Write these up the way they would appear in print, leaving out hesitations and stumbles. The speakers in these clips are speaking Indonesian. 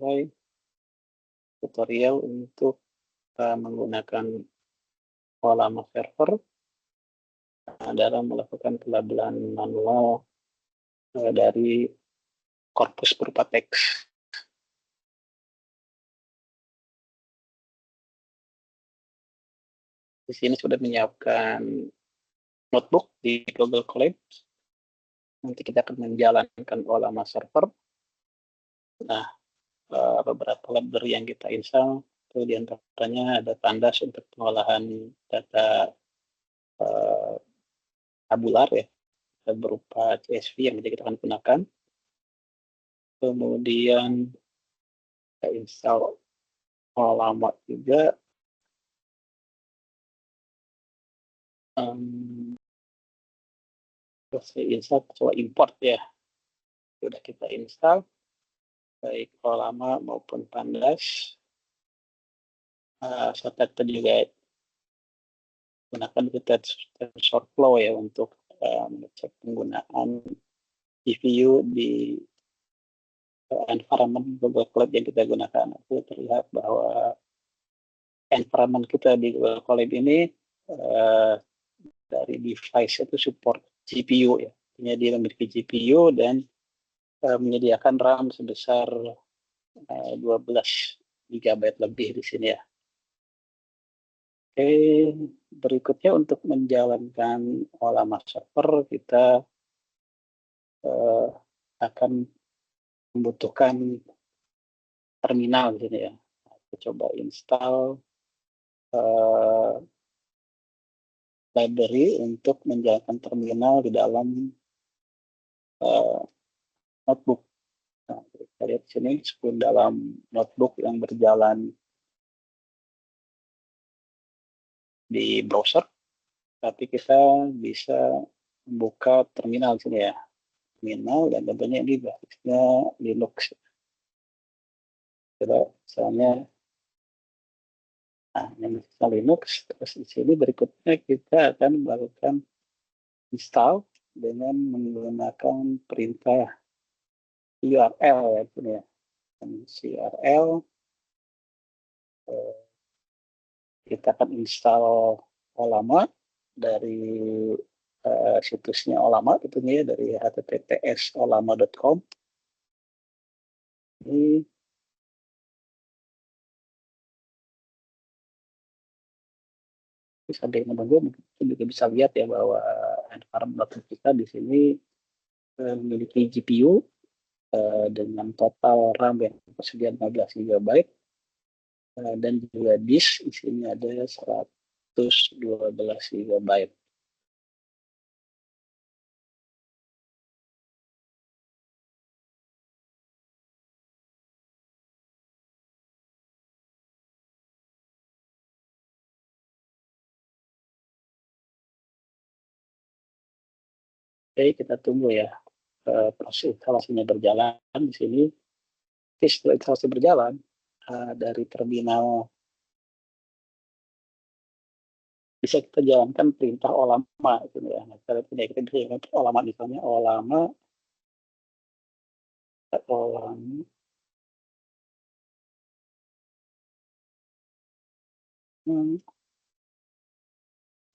memulai tutorial untuk menggunakan Olama server dalam melakukan pelabelan manual dari korpus berupa teks. Di sini sudah menyiapkan notebook di Google Colab. Nanti kita akan menjalankan Olama server. Nah, beberapa library yang kita install itu diantaranya ada Pandas untuk pengolahan data tabular ya, berupa CSV yang kita akan gunakan. Kemudian kita install Olama juga. Terus install coba import ya, sudah kita install baik Olama maupun Pandas. Serta kita juga gunakan TensorFlow ya untuk mengecek penggunaan GPU di environment Google Colab yang kita gunakan. Itu terlihat bahwa environment kita di Google Colab ini dari device itu support GPU ya. Artinya dia memiliki GPU dan menyediakan RAM sebesar 12 GB lebih di sini ya. Oke, berikutnya untuk menjalankan Olama server kita akan membutuhkan terminal di sini ya. Kita coba install library untuk menjalankan terminal di dalam notebook. Nah, kita lihat di sini sebelum dalam notebook yang berjalan di browser, tapi kita bisa membuka terminal di sini ya. Terminal dan tentunya ini basisnya Linux. Coba misalnya, nah ini basisnya Linux. Terus di sini berikutnya kita akan melakukan install dengan menggunakan perintah URL ya, ini ya. URL kita akan install Olama dari situsnya Olama tentunya ya, dari https://olama.com. Ini sambil menunggu mungkin juga bisa lihat ya bahwa environment kita di sini memiliki GPU dengan total RAM yang tersedia 15 GB dan juga disk isinya ada 112 GB. Oke, kita tunggu ya proses instalasinya berjalan di sini. Setelah instalasi berjalan dari terminal bisa kita jalankan perintah Olama gitu ya. Nah, kita bisa jalankan Olama misalnya Olama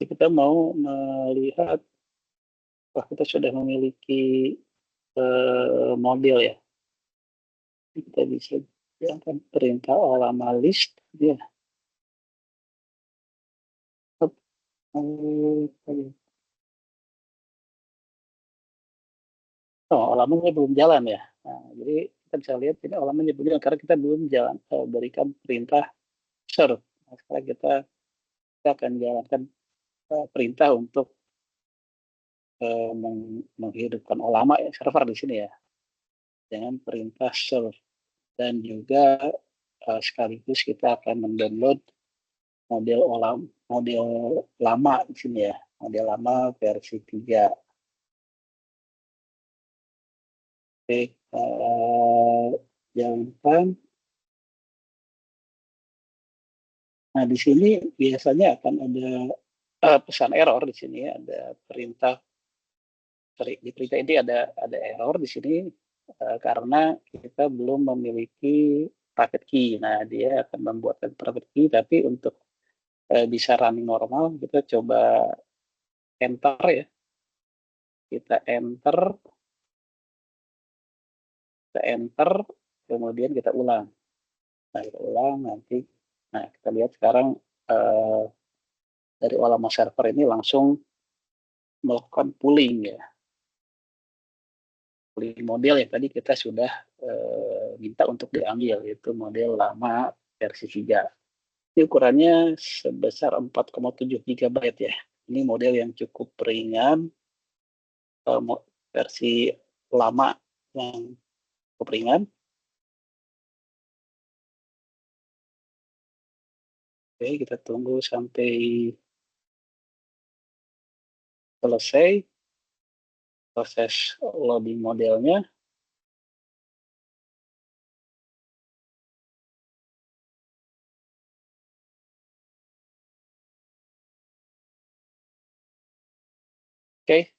kita mau melihat kita sudah memiliki model ya. Kita bisa jalankan perintah Olama list ya. Olamanya belum jalan ya. Nah, jadi kita bisa lihat ini olamanya belum jalan karena kita belum berikan perintah serve. Nah, sekarang kita akan jalankan perintah untuk menghidupkan Olama ya, server di sini ya, dengan perintah serve. Dan juga sekaligus kita akan mendownload model lama di sini ya, model lama versi 3. Oke, jalankan. Nah, di sini biasanya akan ada pesan error di sini, ada perintah. Di perintah ini ada error di sini karena kita belum memiliki private key. Nah, dia akan membuatkan private key, tapi untuk bisa running normal, kita coba enter ya. Kita enter, kemudian kita ulang. Nah, kita ulang nanti. Nah, kita lihat sekarang dari Olama server ini langsung melakukan pooling ya. Pooling model yang tadi kita sudah minta untuk diambil, yaitu model lama versi 3. Ini ukurannya sebesar 4,7 GB ya. Ini model yang cukup ringan, versi lama yang cukup ringan. Oke, kita tunggu sampai selesai proses loading modelnya. Oke,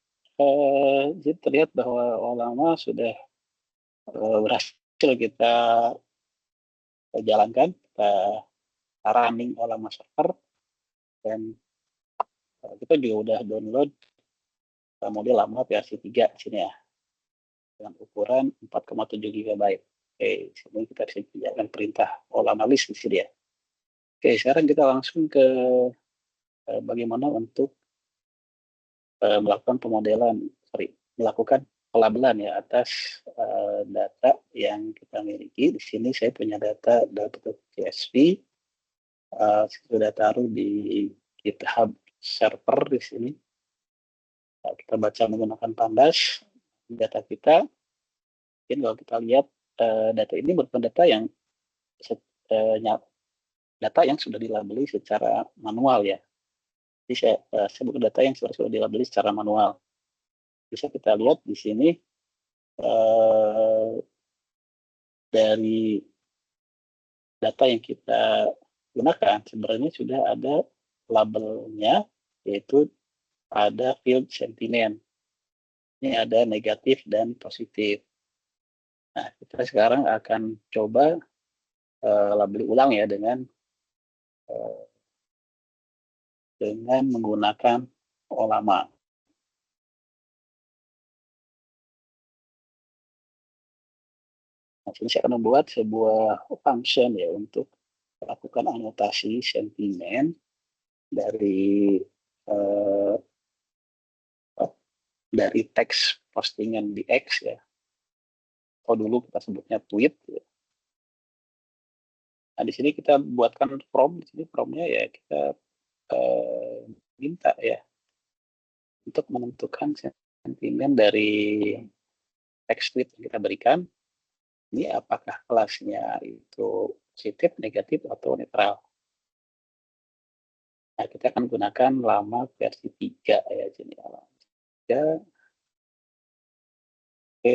jadi terlihat bahwa Olama sudah berhasil kita jalankan, kita running Olama server, dan kita juga udah download model lama versi 3 di sini ya, dengan ukuran 4,7 GB. Oke, sini kita bisa jalankan perintah Olama list di sini ya. Oke, sekarang kita langsung ke bagaimana untuk melakukan pelabelan ya atas data yang kita miliki. Di sini saya punya data bentuk CSV, sudah taruh di GitHub server di sini. Nah, kita baca menggunakan Pandas data kita. Mungkin kalau kita lihat data ini merupakan data yang sudah dilabeli secara manual ya. Jadi saya sebut data yang sudah dilabeli secara manual. Bisa kita lihat di sini dari data yang kita gunakan sebenarnya sudah ada labelnya, yaitu ada field sentiment. Ini ada negatif dan positif. Nah, kita sekarang akan coba labeli ulang ya dengan menggunakan Olama. Nah, sini saya akan membuat sebuah function ya untuk melakukan anotasi sentimen dari teks postingan di X ya. Atau dulu kita sebutnya tweet. Ya. Nah, di sini kita buatkan prompt. Di sini promptnya ya kita minta ya untuk menentukan sentimen dari teks tweet yang kita berikan. Ini apakah kelasnya itu positif, negatif, atau netral. Nah, kita akan gunakan lama versi 3 ya. Jadi lama 3. Oke.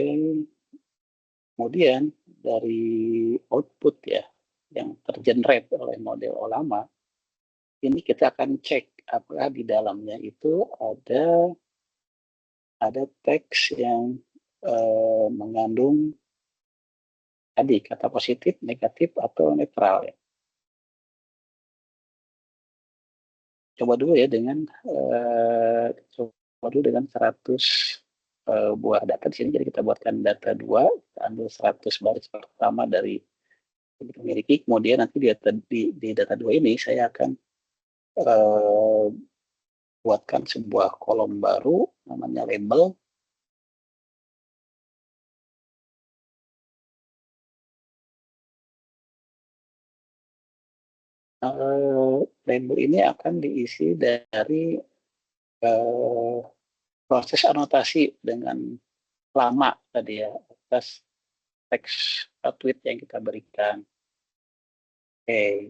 Kemudian dari output ya yang tergenerate oleh model Olama, ini kita akan cek apakah di dalamnya itu ada teks yang mengandung tadi kata positif, negatif, atau netral ya. Coba dulu ya dengan 100 buah data di sini. Jadi kita buatkan data 2, kita ambil 100 baris pertama dari yang kita miliki. Kemudian nanti di data 2 ini saya akan buatkan sebuah kolom baru namanya label. Label ini akan diisi dari proses anotasi dengan lama tadi ya atas teks tweet yang kita berikan. Oke,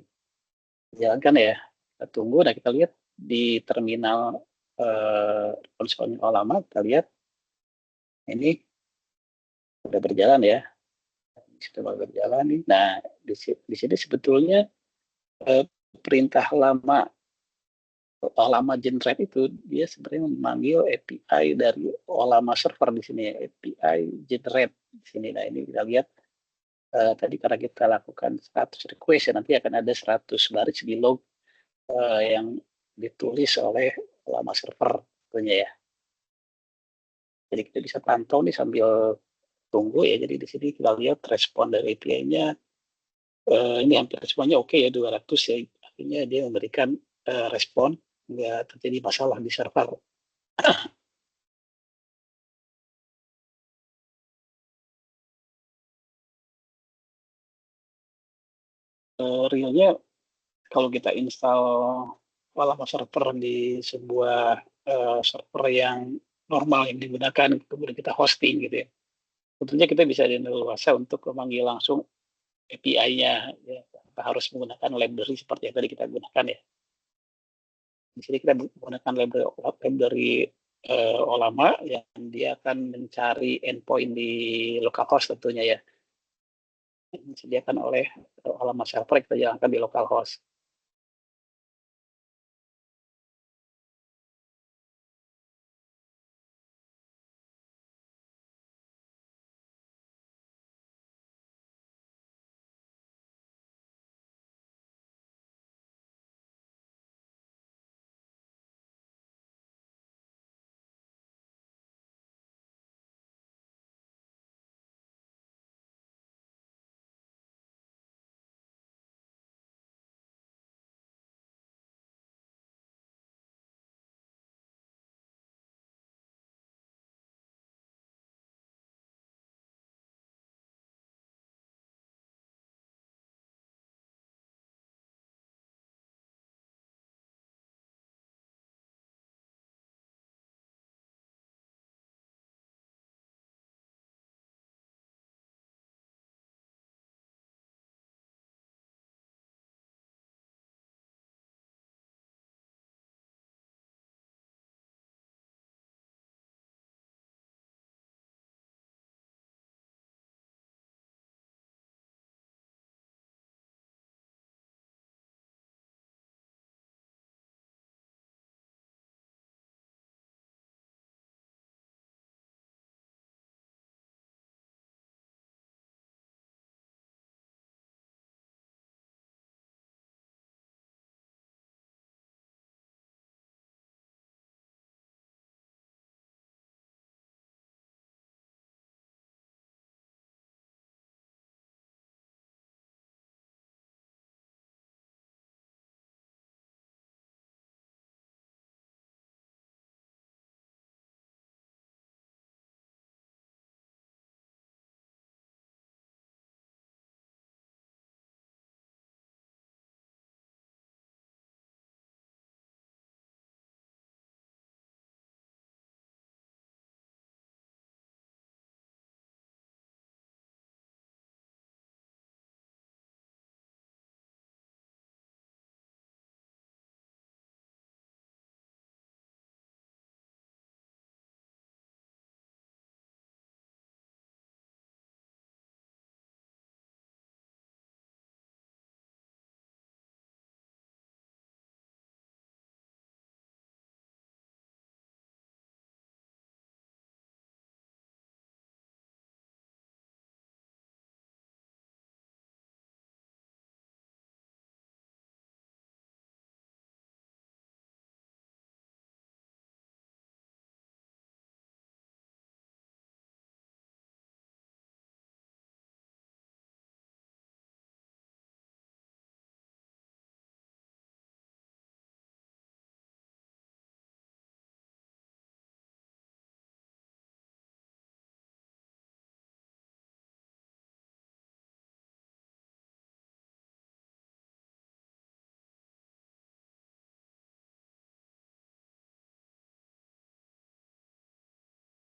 jalankan ya. Kita tunggu. Nah, kita lihat di terminal konsolnya Olama, kita lihat ini sudah berjalan ya. Sudah berjalan nih. Nah, di sini sebetulnya perintah lama generate itu dia sebenarnya memanggil API dari Olama server di sini ya, API generate di sini. Nah, ini kita lihat tadi karena kita lakukan 100 request ya, nanti akan ada 100 baris di log yang ditulis oleh lama server tentunya ya. Jadi kita bisa pantau nih sambil tunggu ya. Jadi di sini kita lihat respon dari API-nya ini hampir semuanya oke ya, 200 ya. Artinya dia memberikan respon, nggak terjadi masalah di server. Realnya kalau kita install Lama server di sebuah server yang normal yang digunakan, kemudian kita hosting gitu ya. Tentunya kita bisa leluasa untuk memanggil langsung API-nya, ya, tanpa harus menggunakan library seperti yang tadi kita gunakan ya. Di sini kita menggunakan library Olama yang dia akan mencari endpoint di localhost tentunya ya. Yang disediakan oleh Olama server yang kita jalankan di localhost.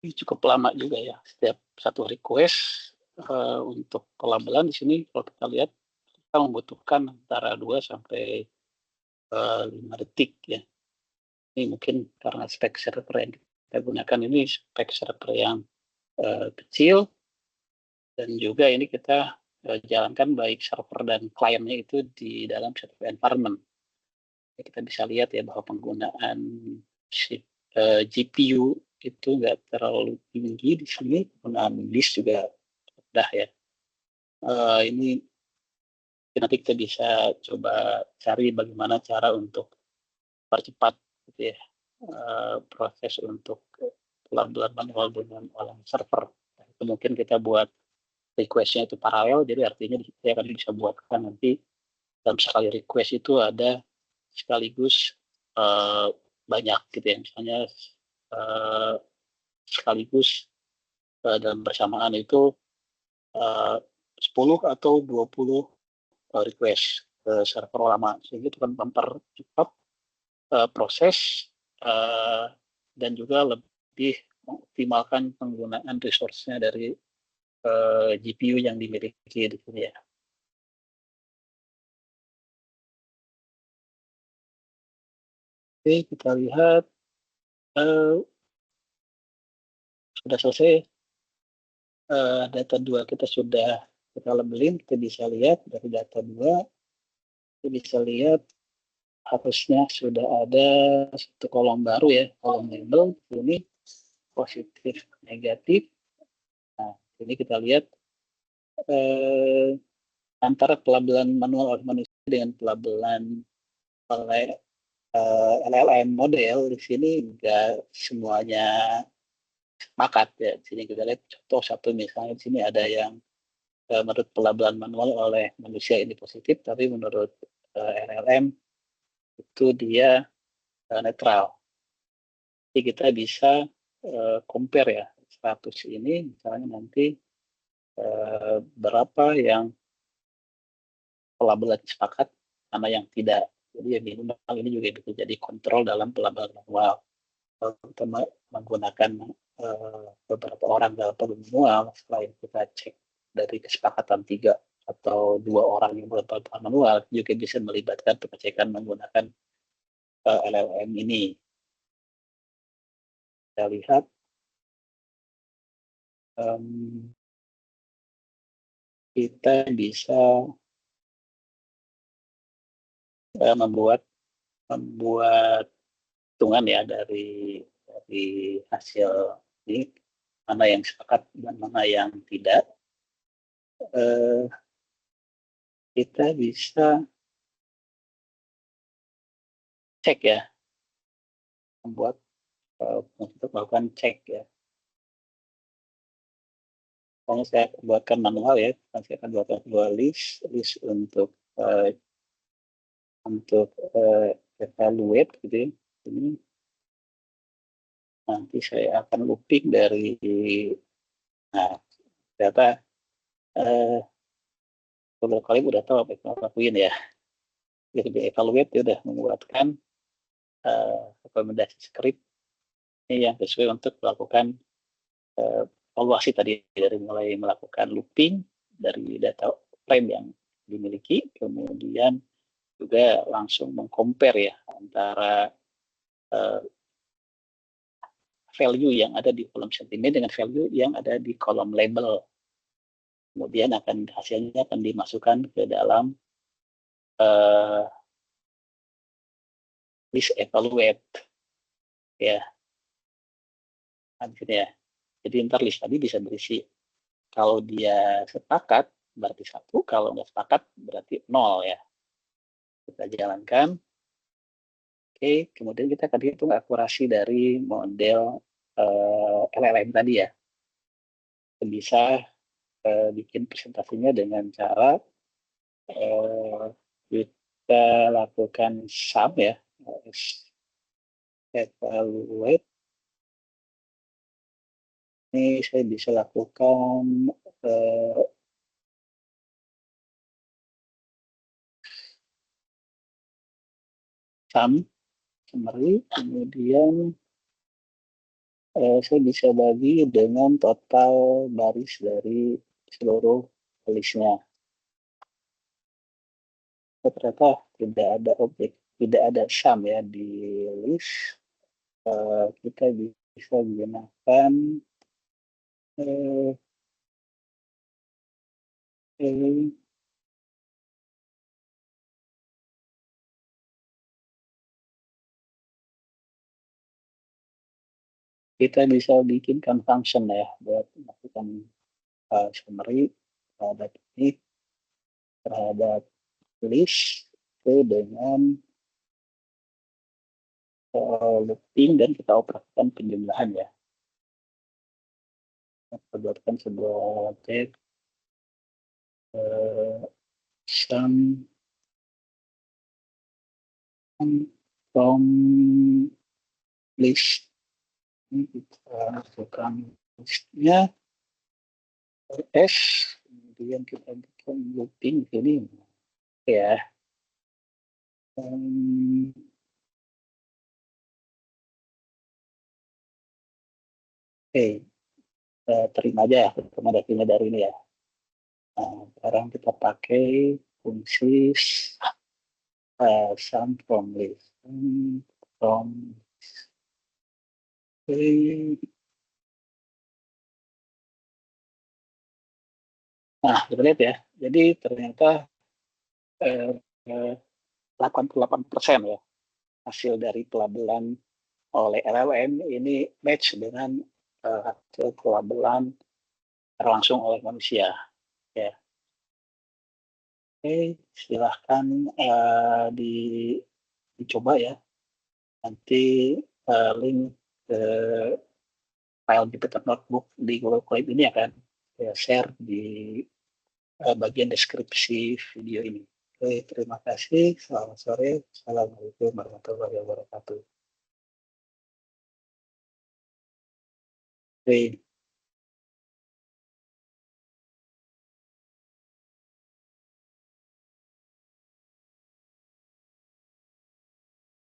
Ini cukup lama juga ya, setiap satu request untuk pelabelan di sini kalau kita lihat kita membutuhkan antara 2 sampai 5 detik ya. Ini mungkin karena spek server yang kita gunakan ini spek server yang kecil, dan juga ini kita jalankan baik server dan kliennya itu di dalam satu environment. Ya, kita bisa lihat ya bahwa penggunaan GPU itu nggak terlalu tinggi di sini, penggunaan disk juga rendah ya. Ini nanti kita bisa coba cari bagaimana cara untuk percepat gitu ya, proses untuk pelabelan manual dengan oleh server. Itu mungkin kita buat request-nya itu paralel, jadi artinya kita akan bisa buatkan nanti dalam sekali request itu ada sekaligus banyak gitu ya, misalnya sekaligus dalam bersamaan itu 10 atau 20 request ke server lama, sehingga itu kan mempercepat proses dan juga lebih mengoptimalkan penggunaan resource-nya dari GPU yang dimiliki di sini ya. Oke, kita lihat sudah selesai. Data 2 kita sudah kita labelin, kita bisa lihat dari data 2, kita bisa lihat harusnya sudah ada satu kolom baru ya, kolom label ini positif negatif. Nah, ini kita lihat antara pelabelan manual oleh manusia dengan pelabelan oleh LLM model di sini enggak semuanya sepakat ya. Di sini kita lihat contoh satu, misalnya di sini ada yang menurut pelabelan manual oleh manusia ini positif, tapi menurut LLM itu dia netral. Jadi kita bisa compare ya status ini, misalnya nanti berapa yang pelabelan sepakat, mana yang tidak. Jadi yang minimal ini juga bisa jadi kontrol dalam pelabelan manual. Kita menggunakan beberapa orang dalam pelabelan manual, selain kita cek dari kesepakatan 3 atau 2 orang yang berpelabelan manual, juga bisa melibatkan pengecekan menggunakan LLM ini. Kita lihat kita bisa membuat hitungan ya dari hasil ini, mana yang sepakat dan mana yang tidak. Kita bisa cek ya, membuat untuk melakukan cek ya. Kalau saya buatkan manual ya, saya akan buatkan dua list untuk evaluate gitu ya. Ini nanti saya akan looping dari data beberapa kali udah tahu apa yang lakuin ya. Jadi di evaluate dia udah membuatkan rekomendasi script ini yang sesuai untuk melakukan evaluasi tadi, dari mulai melakukan looping dari data frame yang dimiliki, kemudian juga langsung mengcompare ya antara value yang ada di kolom sentimen dengan value yang ada di kolom label. Kemudian hasilnya akan dimasukkan ke dalam list evaluate ya. Ya. Jadi ntar list tadi bisa berisi kalau dia sepakat berarti 1, kalau nggak sepakat berarti 0 ya. Kita jalankan. Oke, kemudian kita akan hitung akurasi dari model LLM tadi ya. Kita bisa bikin presentasinya dengan cara kita lakukan sum ya, evaluate. Ini saya bisa lakukan sum summary, kemudian saya bisa bagi dengan total baris dari seluruh listnya. Ternyata tidak ada objek, tidak ada sum ya di list. Kita bisa menggunakan kita bisa bikinkan function ya buat melakukan summary data ini. terhadap list itu dengan looping dan kita operasikan penjumlahan ya. Kita buatkan sebuah tag sum from list. Ini kita masukkan listnya s, kemudian kita bikin looping ini ya. Oke, terima aja ya rekomendasinya dari ini ya. Nah, sekarang kita pakai fungsi sum from list. From Nah, kita lihat ya. Jadi ternyata 88% ya hasil dari pelabelan oleh LLM ini match dengan hasil pelabelan langsung oleh manusia. Ya. Oke, silahkan dicoba ya. Nanti link ke file Jupyter Notebook di Google Drive ini akan share di bagian deskripsi video ini. Oke, terima kasih. Selamat sore. Assalamualaikum warahmatullahi wabarakatuh. Oke.